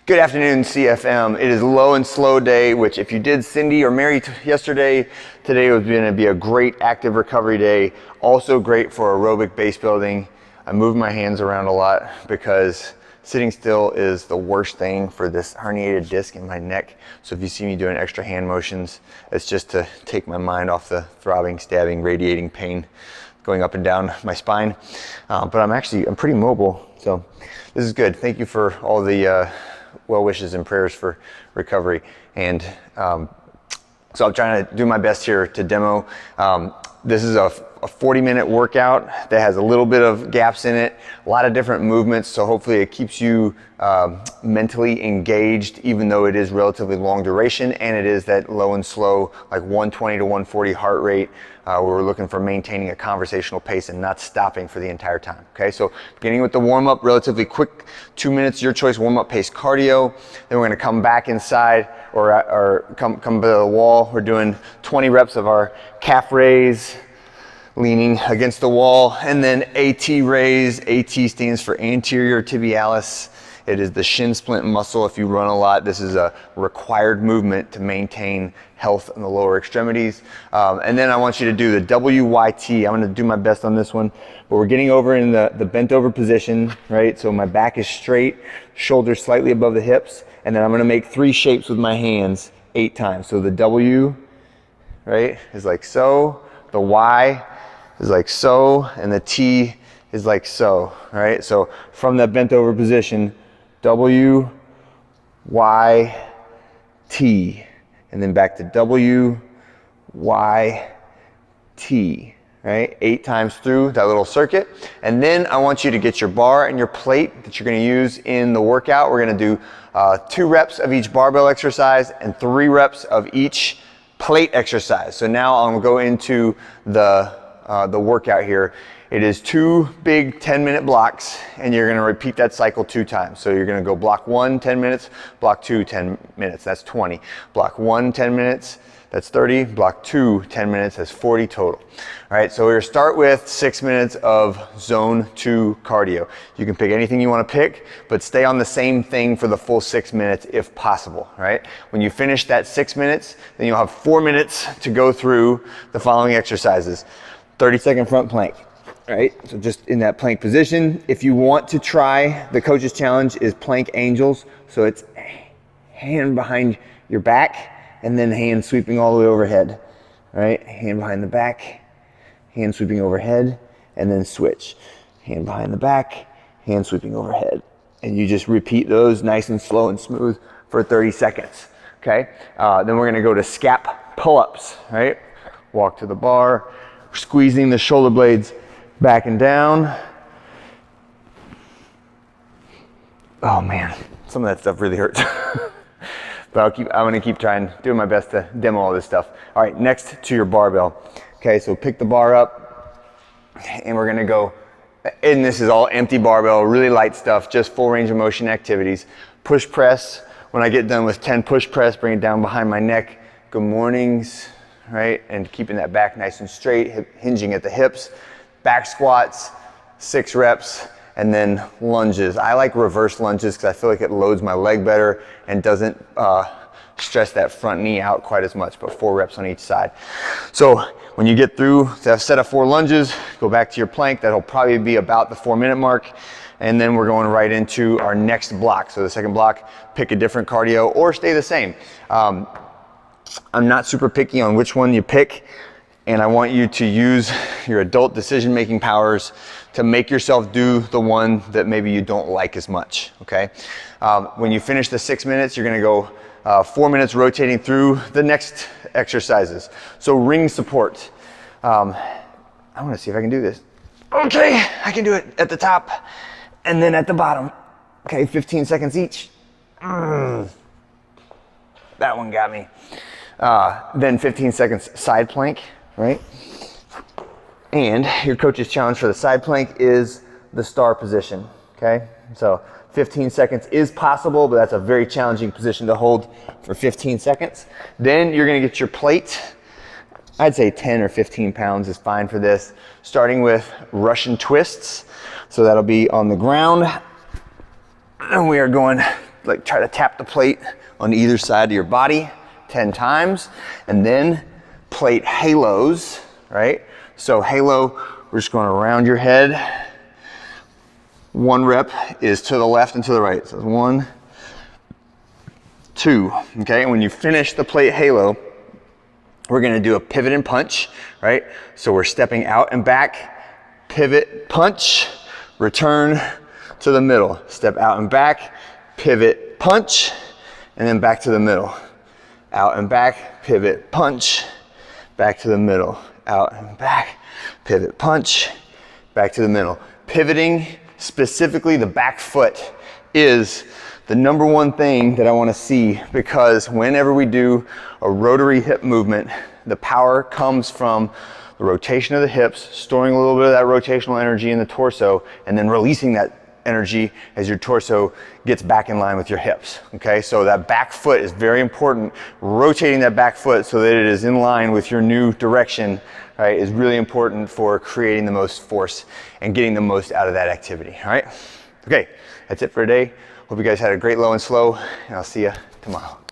Good afternoon, CFM. It is low and slow day, which if you did Cindy or Mary yesterday, today was going to be a great active recovery day. Also great for aerobic base building. I move my hands around a lot because sitting still is the worst thing for this herniated disc in my neck. So if you see me doing extra hand motions, it's just to take my mind off the throbbing, stabbing, radiating pain going up and down my spine. But I'm pretty mobile. So this is good. Thank you for all the well wishes and prayers for recovery. And so I'm trying to do my best here to demo. This is a 40-minute workout that has a little bit of gaps in it, a lot of different movements, so hopefully it keeps you mentally engaged, even though it is relatively long duration, and it is that low and slow, like 120 to 140 heart rate, where we're looking for maintaining a conversational pace and not stopping for the entire time. Okay, so beginning with the warm-up, relatively quick, 2 minutes, your choice, warm-up pace cardio. Then we're gonna come back inside or come to the wall. We're doing 20 reps of our calf raise, leaning against the wall, and then AT raise. AT stands for anterior tibialis. It is the shin splint muscle. If you run a lot, this is a required movement to maintain health in the lower extremities. And then I want you to do the WYT. I'm gonna do my best on this one, but we're getting over in the bent over position, right? So my back is straight, shoulders slightly above the hips, and then I'm gonna make 3 shapes with my hands 8 times. So the W, right, is like so, the Y is like so, and the T is like so, right? So from that bent over position, W, Y, T, and then back to W, Y, T, right? 8 times through that little circuit. And then I want you to get your bar and your plate that you're gonna use in the workout. We're gonna do 2 reps of each barbell exercise and 3 reps of each plate exercise. So now I'm gonna go into the workout here. It is 2 big 10-minute blocks, and you're gonna repeat that cycle 2 times. So you're gonna go block 1, 10 minutes, block 2, 10 minutes, that's 20. Block 1, 10 minutes, that's 30. Block 2, 10 minutes, that's 40 total. All right, so we're gonna start with 6 minutes of zone 2 cardio. You can pick anything you wanna pick, but stay on the same thing for the full 6 minutes if possible, right? When you finish that 6 minutes, then you'll have 4 minutes to go through the following exercises. 30-second front plank, right? So just in that plank position. If you want to try, the coach's challenge is plank angels. So it's hand behind your back and then hand sweeping all the way overhead, right? Hand behind the back, hand sweeping overhead, and then switch. Hand behind the back, hand sweeping overhead. And you just repeat those nice and slow and smooth for 30 seconds, okay? Then we're gonna go to scap pull-ups, right? Walk to the bar, squeezing the shoulder blades back and down. Oh man, some of that stuff really hurts. But I'm gonna keep trying, doing my best to demo all this stuff. All right, next to your barbell. Okay, so pick the bar up and we're gonna go, and this is all empty barbell, really light stuff, just full range of motion activities. Push press. When I get done with 10 push press, bring it down behind my neck. Good mornings. Right, and keeping that back nice and straight, hinging at the hips. Back squats, 6 reps, and then lunges. I like reverse lunges because I feel like it loads my leg better and doesn't stress that front knee out quite as much, but 4 reps on each side. So when you get through that set of 4 lunges, go back to your plank. That'll probably be about the 4-minute mark. And then we're going right into our next block. So the second block, pick a different cardio or stay the same. I'm not super picky on which one you pick, and I want you to use your adult decision-making powers to make yourself do the one that maybe you don't like as much, okay? When you finish the 6 minutes, you're gonna go 4 minutes rotating through the next exercises. So ring support. I wanna see if I can do this. Okay, I can do it at the top and then at the bottom. Okay, 15 seconds each. That one got me. Then 15 seconds side plank, right? And your coach's challenge for the side plank is the star position, okay? So 15 seconds is possible, but that's a very challenging position to hold for 15 seconds. Then you're gonna get your plate. I'd say 10 or 15 pounds is fine for this. Starting with Russian twists. So that'll be on the ground. And we are going like try to tap the plate on either side of your body 10 times, and then plate halos, right? So halo, we're just going around your head. 1 rep is to the left and to the right. So 1, 2, okay? And when you finish the plate halo, we're gonna do a pivot and punch, right? So we're stepping out and back, pivot, punch, return to the middle. Step out and back, pivot, punch, and then back to the middle. Out and back, pivot, punch, back to the middle. Out and back, pivot, punch, back to the middle. Pivoting, specifically the back foot, is the number one thing that I want to see, because whenever we do a rotary hip movement, the power comes from the rotation of the hips, storing a little bit of that rotational energy in the torso, and then releasing that energy as your torso gets back in line with your hips. Okay, so that back foot is very important. Rotating that back foot so that it is in line with your new direction, right, is really important for creating the most force and getting the most out of that activity. All right, okay, that's it for today. Hope you guys had a great low and slow, and I'll see you tomorrow.